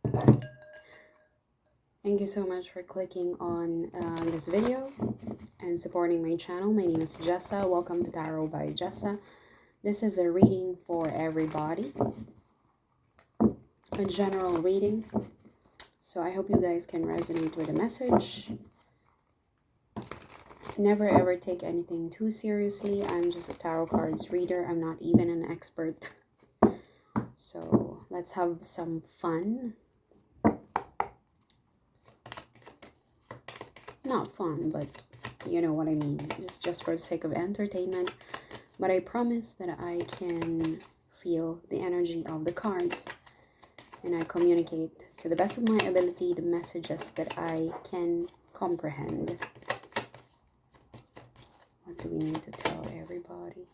Thank you so much for clicking on this video and supporting my channel. My name is Jessa. Welcome to Tarot by Jessa. This is a reading for everybody, a general reading. So I hope you guys can resonate with the message. Never ever take anything too seriously. I'm just a tarot cards reader. I'm not even an expert. So let's have some fun. Not fun, but you know what I mean. Just for the sake of entertainment. But I promise that I can feel the energy of the cards. And I communicate to the best of my ability the messages that I can comprehend. What do we need to tell everybody?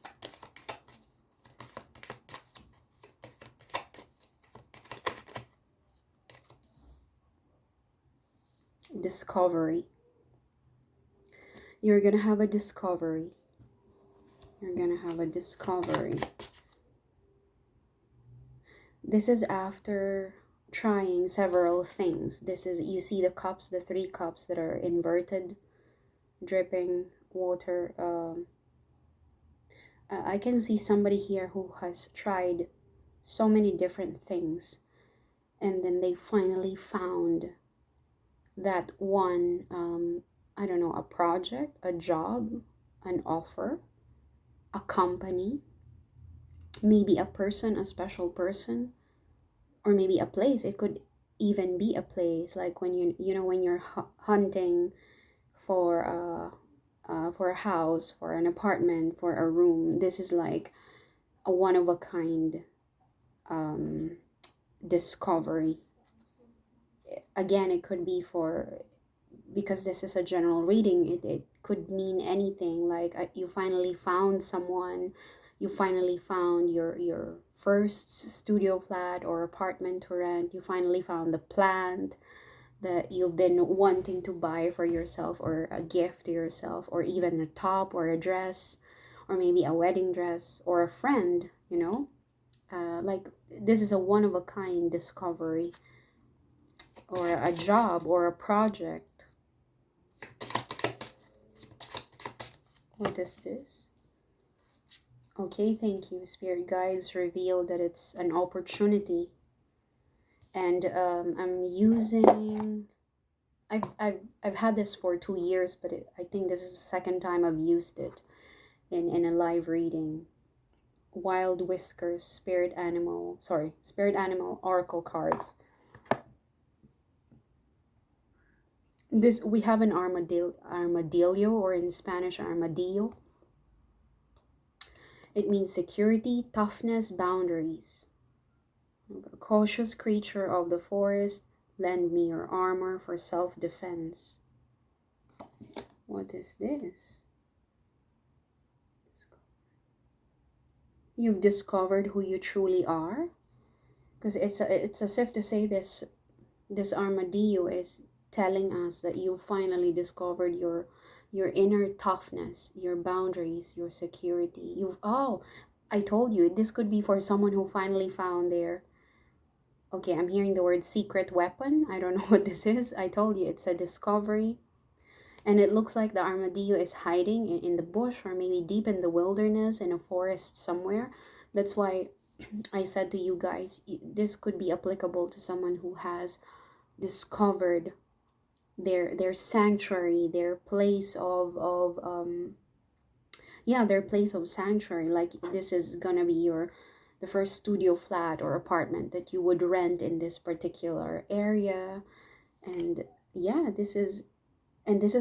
Discovery. You're gonna have a discovery. You're gonna have a discovery. This is after trying several things. This is, you see the cups, the 3 cups that are inverted, dripping water. I can see somebody here who has tried so many different things, and then they finally found that one, I don't know, a project, a job, an offer, a company, maybe a person, a special person, or maybe a place. It could even be a place, like when you know, when you're hunting for a house, for an apartment, for a room. This is like a one of a kind discovery. Again, it could be for, because this is a general reading, it could mean anything, like you finally found someone, you finally found your first studio flat or apartment to rent, you finally found the plant that you've been wanting to buy for yourself, or a gift to yourself, or even a top or a dress, or maybe a wedding dress, or a friend, you know. Like this is a one of a kind discovery, or a job, or a project. What is this? Okay, thank you. Spirit guides reveal that it's an opportunity. And I'm using... I've had this for 2 years, but I think this is the second time I've used it in a live reading. Wild Whiskers, Spirit Animal Oracle cards. This, we have an armadillo, or in Spanish, armadillo. It means security, toughness, boundaries. A cautious creature of the forest, lend me your armor for self-defense. What is this? You've discovered who you truly are? Because it's as if to say this armadillo is telling us that you finally discovered your inner toughness, your boundaries, your security. Oh, I told you, this could be for someone who finally found their... Okay, I'm hearing the word secret weapon. I don't know what this is. I told you, it's a discovery. And it looks like the armadillo is hiding in the bush, or maybe deep in the wilderness, in a forest somewhere. That's why I said to you guys, this could be applicable to someone who has discovered their sanctuary, their place of their place of sanctuary. Like this is gonna be the first studio flat or apartment that you would rent in this particular area. And yeah, this is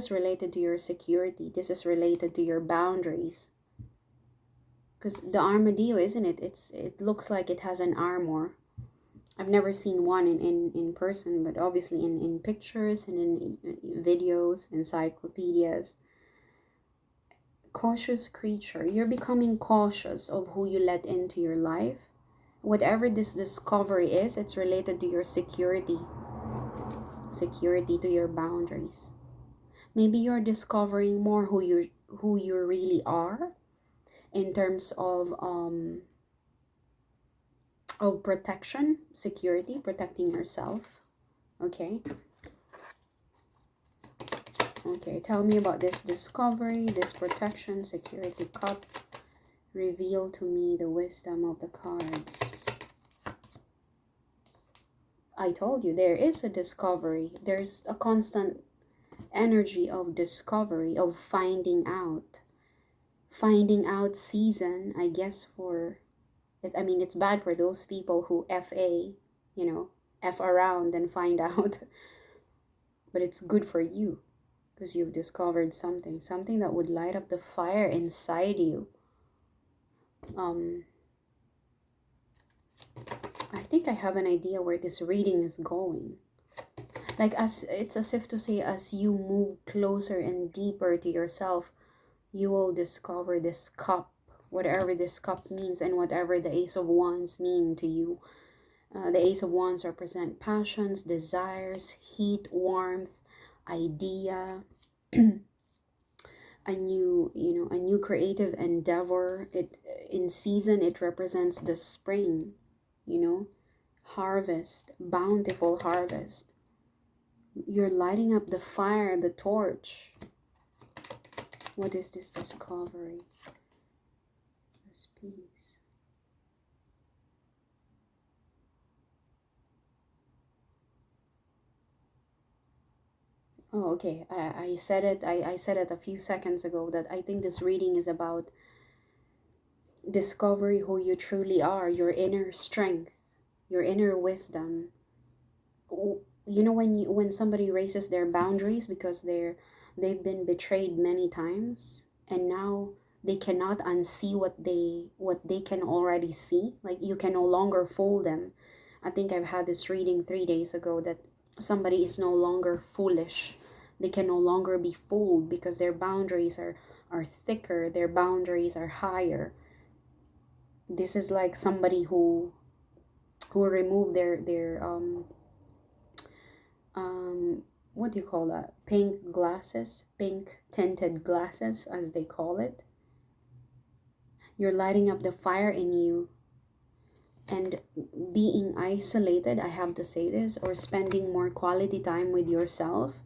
related to your security. This is related to your boundaries, because the armadillo, isn't it, it looks like it has an armor. I've never seen one in person, but obviously in pictures and in videos, encyclopedias. Cautious creature. You're becoming cautious of who you let into your life. Whatever this discovery is, it's related to your security. Security, to your boundaries. Maybe you're discovering more who you really are, in terms of of protection, security, protecting yourself. Okay. Okay, tell me about this discovery, this protection, security cup. Reveal to me the wisdom of the cards. I told you, there is a discovery. There's a constant energy of discovery, of finding out. Finding out season, I guess, for it. I mean, it's bad for those people who FA, F around and find out. But it's good for you because you've discovered something that would light up the fire inside you. I think I have an idea where this reading is going. Like, as it's as if to say, as you move closer and deeper to yourself, you will discover this cup, whatever this cup means, and whatever the Ace of Wands mean to you. The Ace of Wands represent passions, desires, heat, warmth, idea, a new creative endeavor. It in season, it represents the spring, harvest, bountiful harvest. You're lighting up the fire, the torch. What is this discovery? This peace. Oh, okay. I said it. I said it a few seconds ago that I think this reading is about discovery who you truly are, your inner strength, your inner wisdom. When somebody raises their boundaries because they've been betrayed many times, and now they cannot unsee what they can already see. Like, you can no longer fool them. I think I've had this reading 3 days ago that somebody is no longer foolish. They can no longer be fooled because their boundaries are thicker, their boundaries are higher. This is like somebody who removed their what do you call that, pink tinted glasses, as they call it. You're lighting up the fire in you, and being isolated, I have to say this, or spending more quality time with yourself,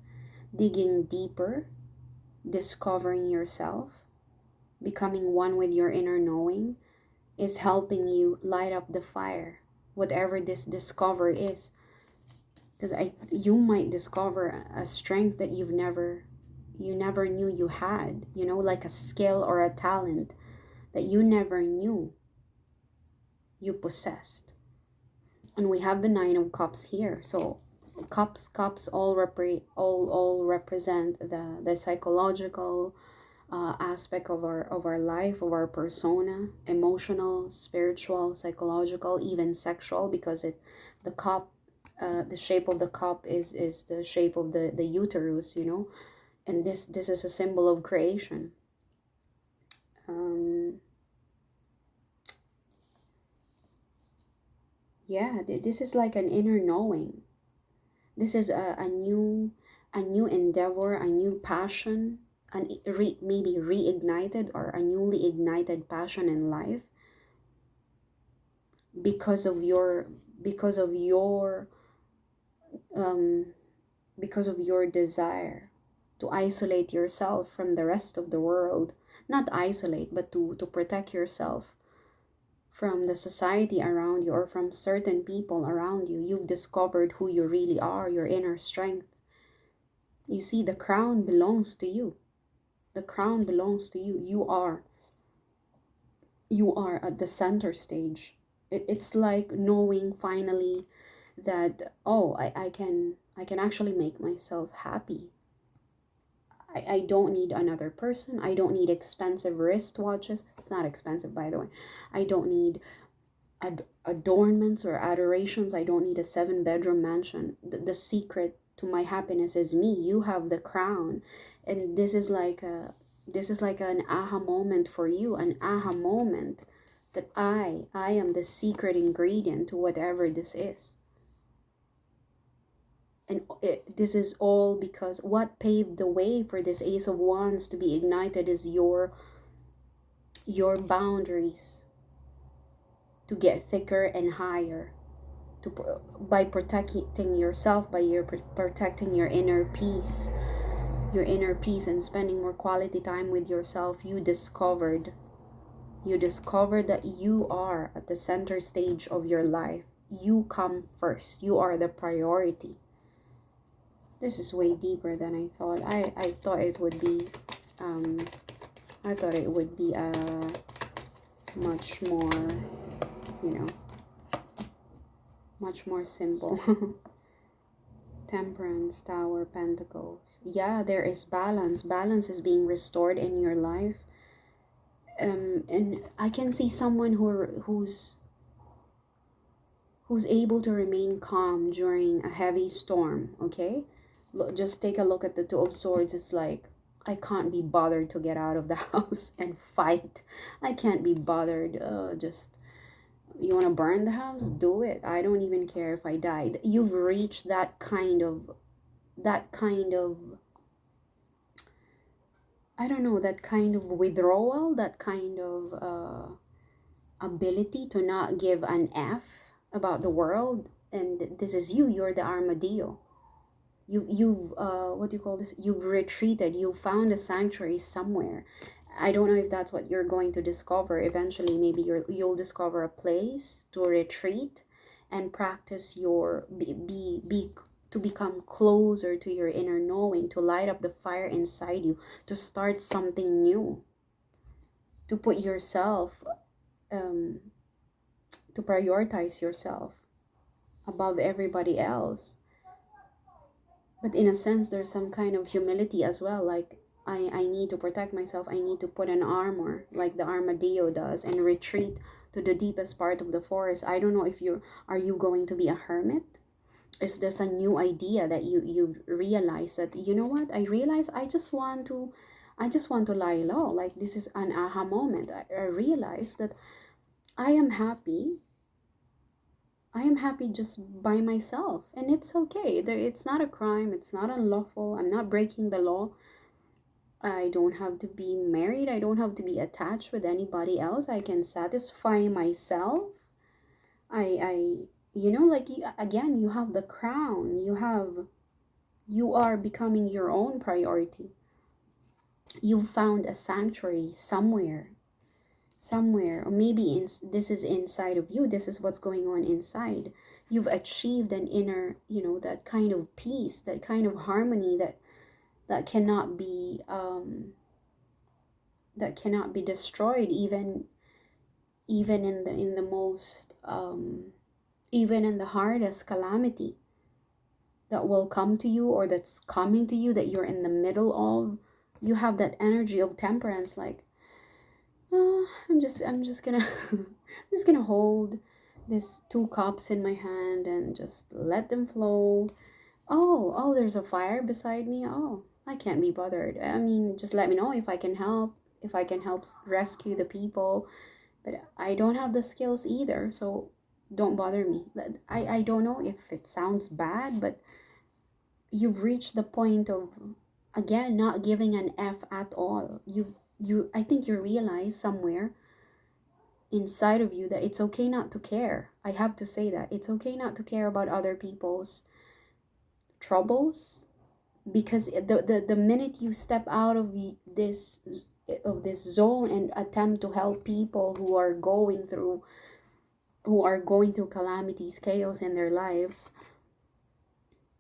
digging deeper, discovering yourself, becoming one with your inner knowing, is helping you light up the fire, whatever this discovery is. Because you might discover a strength that you never knew you had, like a skill or a talent that you never knew you possessed. And we have the Nine of Cups here. So cups all represent the psychological aspect of our life, of our persona, emotional, spiritual, psychological, even sexual, because the cup, the shape of the cup is the shape of the uterus, and this is a symbol of creation. Yeah, this is like an inner knowing. This is a new endeavor, a new passion, maybe reignited, or a newly ignited passion in life because of your because of your um because of your desire to isolate yourself from the rest of the world. Not isolate, but to protect yourself from the society around you or from certain people around you. You've discovered who you really are, your inner strength. You see, the crown belongs to you. The crown belongs to you. You are at the center stage. It's like knowing finally that, oh, I can actually make myself happy. I don't need another person. I don't need expensive wristwatches. It's not expensive, by the way. I don't need adornments or adorations. I don't need a 7-bedroom mansion. The secret to my happiness is me. You have the crown. And this is like an aha moment for you, an aha moment that I am the secret ingredient to whatever this is. And this is all because what paved the way for this Ace of Wands to be ignited is your boundaries, to get thicker and higher, by protecting yourself, by protecting your inner peace, and spending more quality time with yourself. You discovered that you are at the center stage of your life. You come first. You are the priority. This is way deeper than I thought. I thought it would be much more, you know, much more simple. Temperance, Tower, Pentacles. Yeah, there is balance. Balance is being restored in your life. And I can see someone who's able to remain calm during a heavy storm. Okay, just take a look at the Two of Swords. It's like, I can't be bothered to get out of the house and fight. I can't be bothered. Just, you want to burn the house? Do it. I don't even care if I died. You've reached that kind of I don't know, that kind of withdrawal, that kind of ability to not give an F about the world. And this is you're the armadillo. You've what do you call this? You've retreated. You found a sanctuary somewhere. I don't know if that's what you're going to discover eventually. Maybe you'll discover a place to retreat and practice your be to become closer to your inner knowing, to light up the fire inside you, to start something new, to put yourself to prioritize yourself above everybody else. But in a sense, there's some kind of humility as well. Like, I need to protect myself. I need to put an armor like the armadillo does and retreat to the deepest part of the forest. I don't know if are you going to be a hermit? Is this a new idea that you realize that, you know what? I realize I just want to lie low. Like, this is an aha moment. I realize that I am happy just by myself, and it's okay. It's not a crime, it's not unlawful. I'm not breaking the law. I don't have to be married. I don't have to be attached with anybody else. I can satisfy myself. I like, again, you have the crown. You are becoming your own priority. You've found a sanctuary somewhere, or maybe this is inside of you. This is what's going on inside. You've achieved an inner, that kind of peace, that kind of harmony that cannot be destroyed, even in the most even in the hardest calamity that will come to you, or that's coming to you, that you're in the middle of. You have that energy of temperance, like, I'm just gonna I'm just gonna hold these 2 cups in my hand and just let them flow. Oh, there's a fire beside me. Oh, I can't be bothered. I mean, just let me know if I can help, rescue the people. But I don't have the skills either, so don't bother me. I don't know if it sounds bad, but you've reached the point of, again, not giving an F at all. I think you realize somewhere inside of you that it's okay not to care. I have to say that it's okay not to care about other people's troubles, because the minute you step out of this zone and attempt to help people who are going through calamities, chaos in their lives,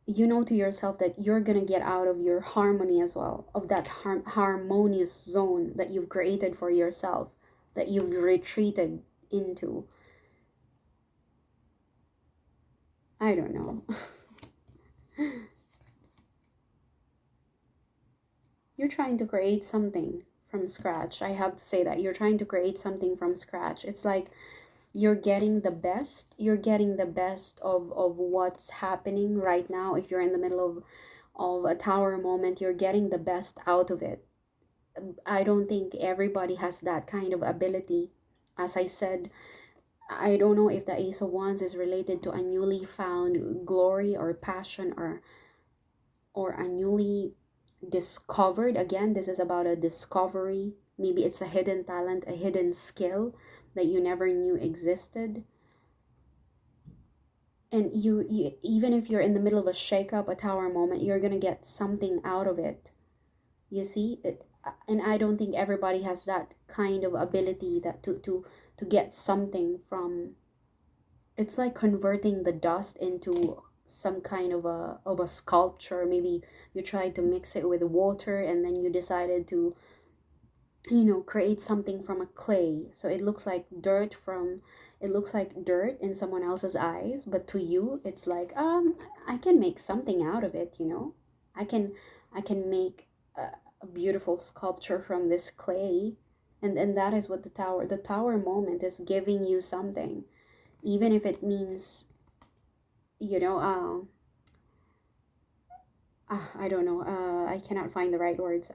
you know to yourself that you're gonna get out of your harmony as well, of that harmonious zone that you've created for yourself, that you've retreated into. I don't know. You're trying to create something from scratch. I have to say that you're trying to create something from scratch. It's like you're getting the best of what's happening right now. If you're in the middle of a tower moment, you're getting the best out of it. I don't think everybody has that kind of ability. As I said, I don't know if the Ace of Wands is related to a newly found glory or passion, or a newly discovered. Again, this is about a discovery. Maybe it's a hidden talent, a hidden skill, that you never knew existed. And you even if you're in the middle of a shakeup, a tower moment, you're gonna get something out of it. You see it. And I don't think everybody has that kind of ability, that to get something from. It's like converting the dust into some kind of a sculpture. Maybe you tried to mix it with water, and then you decided to, create something from a clay, so it looks like dirt in someone else's eyes, but to you it's like, I can make something out of it, I can make a beautiful sculpture from this clay. And that is what the tower moment is giving you something, even if it means, you know I don't know, I cannot find the right words.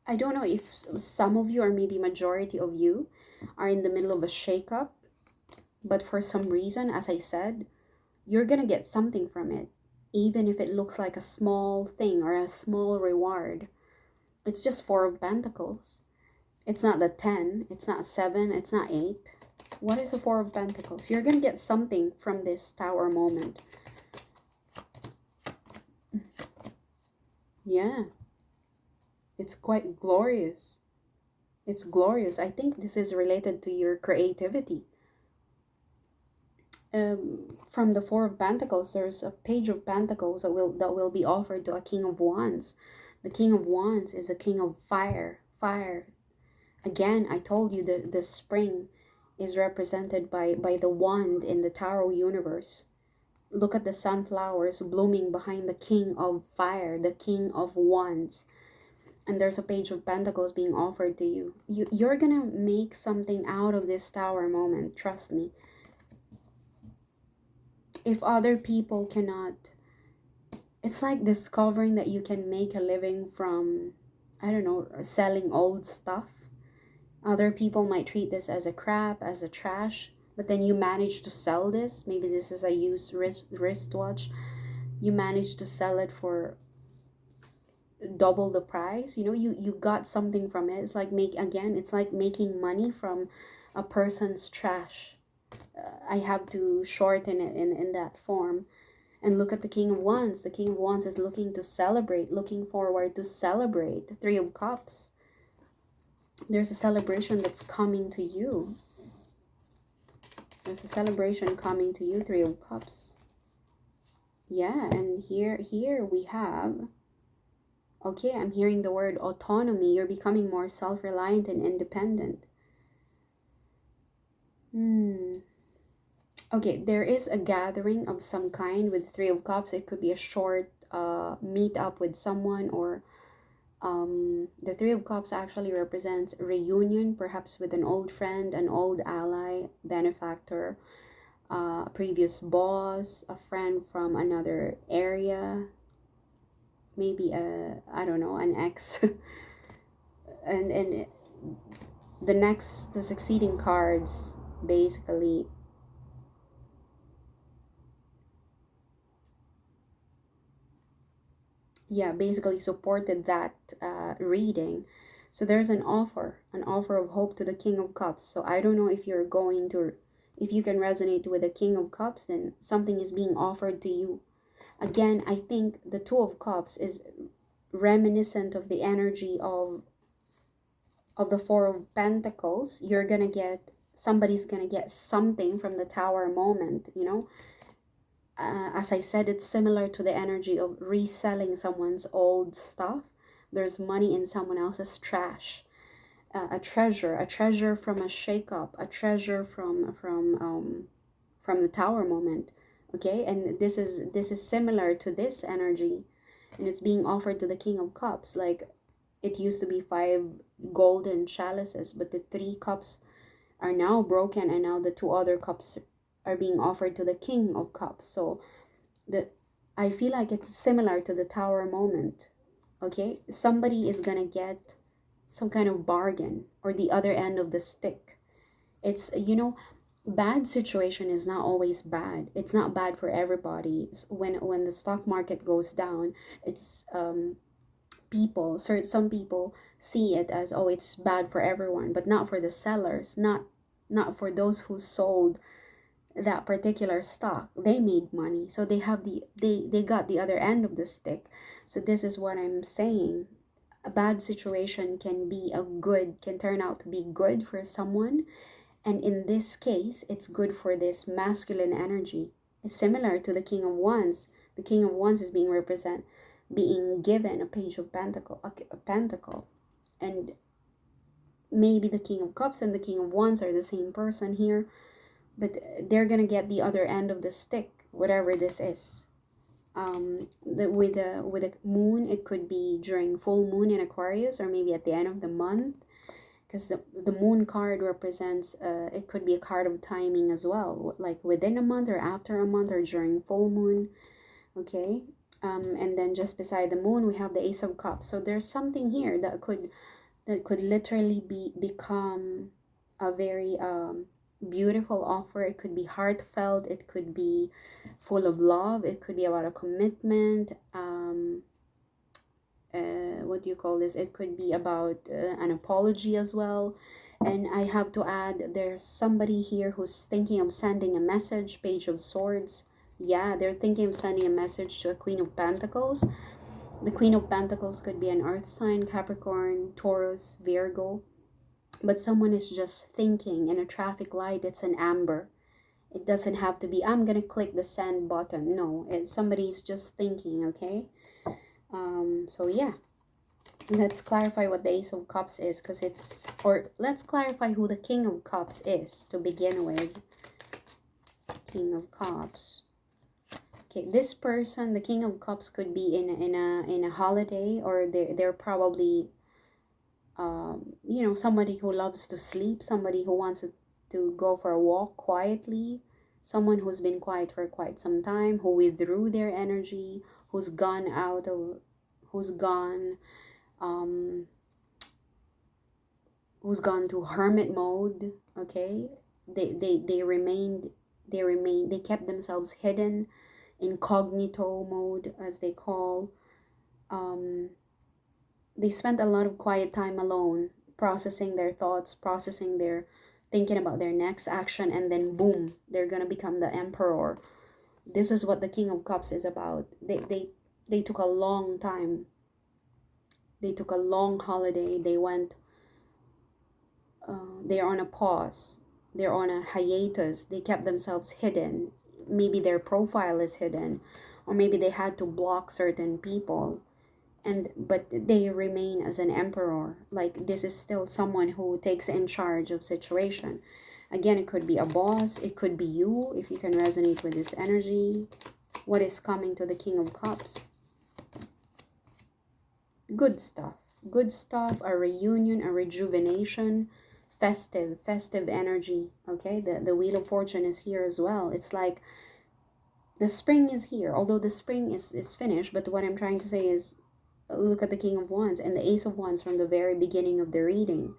I don't know if some of you, or maybe majority of you, are in the middle of a shakeup, but for some reason, as I said, you're gonna get something from it, even if it looks like a small thing or a small reward. It's just Four of Pentacles. It's not the 10, it's not 7, it's not 8. What is the Four of Pentacles? You're gonna get something from this tower moment. Yeah, it's quite glorious. It's glorious. I think this is related to your creativity. From the Four of Pentacles, there's a Page of Pentacles that will be offered to a King of Wands. The King of Wands is a king of fire. Fire. Again, I told you that the spring is represented by the wand in the tarot universe. Look at the sunflowers blooming behind the King of Fire, the King of Wands. And there's a Page of Pentacles being offered to you. You're gonna make something out of this tower moment, trust me. If other people cannot, it's like discovering that you can make a living from, I don't know, selling old stuff. Other people might treat this as a crap, as a trash, but then you manage to sell this. Maybe this is a used wristwatch. You manage to sell it for double the price. You got something from it. It's like making money from a person's trash. I have to shorten it in that form. And look at the King of Wands. The King of Wands is looking to celebrate, looking forward to celebrate. The Three of Cups. There's a celebration that's coming to you. There's a celebration coming to you, Three of Cups. Yeah, and here we have, okay, I'm hearing the word autonomy. You're becoming more self-reliant and independent. Okay, there is a gathering of some kind with Three of Cups. It could be a short meet up with someone, or the Three of Cups actually represents a reunion, perhaps with an old friend, an old ally, benefactor, a previous boss, a friend from another area, maybe I don't know, an ex. and the succeeding cards basically, yeah, basically supported that reading. So there's an offer of hope to the King of Cups. So I don't know if if you can resonate with the King of Cups, then something is being offered to you. Again, I think the Two of Cups is reminiscent of the energy of the Four of Pentacles. Somebody's gonna get something from the Tower moment, as I said, it's similar to the energy of reselling someone's old stuff. There's money in someone else's trash. A treasure from a shakeup, a treasure from the tower moment. Okay, and this is similar to this energy, and it's being offered to the King of Cups. Like, it used to be 5 golden chalices, but the 3 cups are now broken, and now the 2 other cups are being offered to the King of Cups. So I feel like it's similar to the tower moment. Okay, somebody is gonna get some kind of bargain, or the other end of the stick. It's, bad situation is not always bad. It's not bad for everybody. When the stock market goes down, it's people, some people see it as, oh, it's bad for everyone, but not for the sellers, not for those who sold that particular stock. They made money, so they have they got the other end of the stick. So this is what I'm saying. A bad situation can turn out to be good for someone, and in this case it's good for this masculine energy. It's similar to the King of Wands. The King of Wands is being given a page of a pentacle, and maybe the King of Cups and the King of Wands are the same person here, but they're gonna get the other end of the stick, whatever this is. With the moon, it could be during full moon in Aquarius, or maybe at the end of the month, because the moon card represents, it could be a card of timing as well, like within a month or after a month or during full moon. Okay. And then just beside the moon we have the Ace of Cups. So there's something here that could literally become a very beautiful offer. It could be heartfelt, it could be full of love, it could be about a commitment. What do you call this? It could be about an apology as well. And I have to add, there's somebody here who's thinking of sending a message. Page of Swords. Yeah, they're thinking of sending a message to a Queen of Pentacles. The Queen of Pentacles could be an earth sign, Capricorn, Taurus, Virgo. But someone is just thinking in a traffic light. It's an amber. It doesn't have to be, I'm gonna click the send button. No, somebody's just thinking, okay? So yeah, let's clarify what the Ace of Cups is, because let's clarify who the King of Cups is to begin with. King of Cups. Okay, this person, the King of Cups, could be in a holiday, or they're probably somebody who loves to sleep, somebody who wants to go for a walk quietly, someone who's been quiet for quite some time, who withdrew their energy, who's gone to hermit mode. Okay, they kept themselves hidden, incognito mode, as they call. They spent a lot of quiet time alone, processing their thoughts, thinking about their next action, and then boom, they're gonna become the emperor. This is what the King of Cups is about. They took a long time. They took a long holiday. They're on a pause. They're on a hiatus. They kept themselves hidden. Maybe their profile is hidden, or maybe they had to block certain people. But they remain as an emperor. Like, this is still someone who takes in charge of situation. Again, it could be a boss, it could be you, if you can resonate with this energy. What is coming to the King of Cups? Good stuff, a reunion, a rejuvenation, festive energy. Okay, the Wheel of Fortune is here as well. It's like the spring is here, although the spring is finished. But what I'm trying to say is, look at the King of Wands and the Ace of Wands from the very beginning of the reading.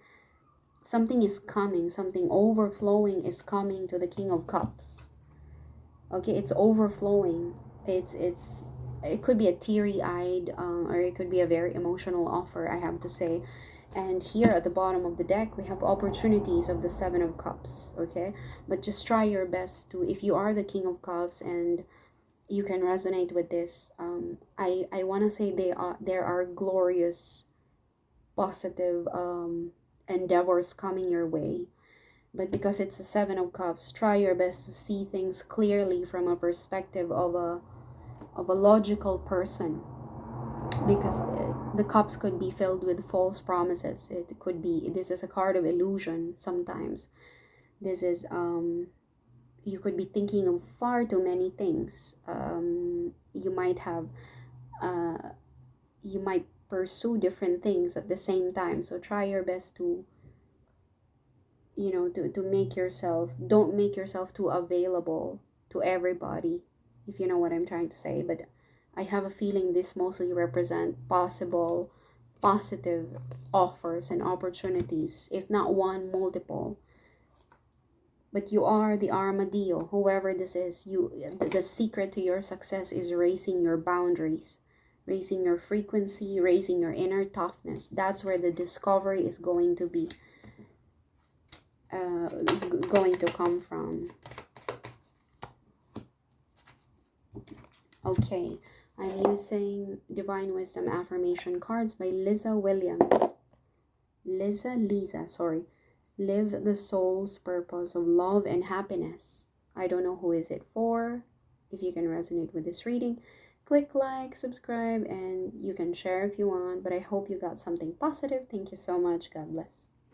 Something is coming, something overflowing is coming to the King of Cups. Okay, it's overflowing. It could be a teary-eyed, or it could be a very emotional offer, I have to say. And here at the bottom of the deck, we have opportunities of the Seven of Cups. Okay, but just try your best to, if you are the King of Cups and you can resonate with this, I want to say there are glorious, positive endeavors coming your way. But because it's the Seven of Cups, try your best to see things clearly from a perspective of a logical person, because the cups could be filled with false promises. It could be, this is a card of illusion. Sometimes this is you could be thinking of far too many things. You might pursue different things at the same time. So try your best to make yourself, don't make yourself too available to everybody, if you know what I'm trying to say. But I have a feeling this mostly represent possible positive offers and opportunities, if not one, multiple. But you are the armadillo, whoever this is. The secret to your success is raising your boundaries. raising your frequency, raising your inner toughness. That's where the discovery is going to be, is going to come from. Okay, I'm using Divine Wisdom Affirmation cards by Lisa Williams. Lisa, sorry. Live the soul's purpose of love and happiness. I don't know who is it for. If you can resonate with this reading, click like, subscribe, and you can share if you want. But I hope you got something positive. Thank you so much. God bless.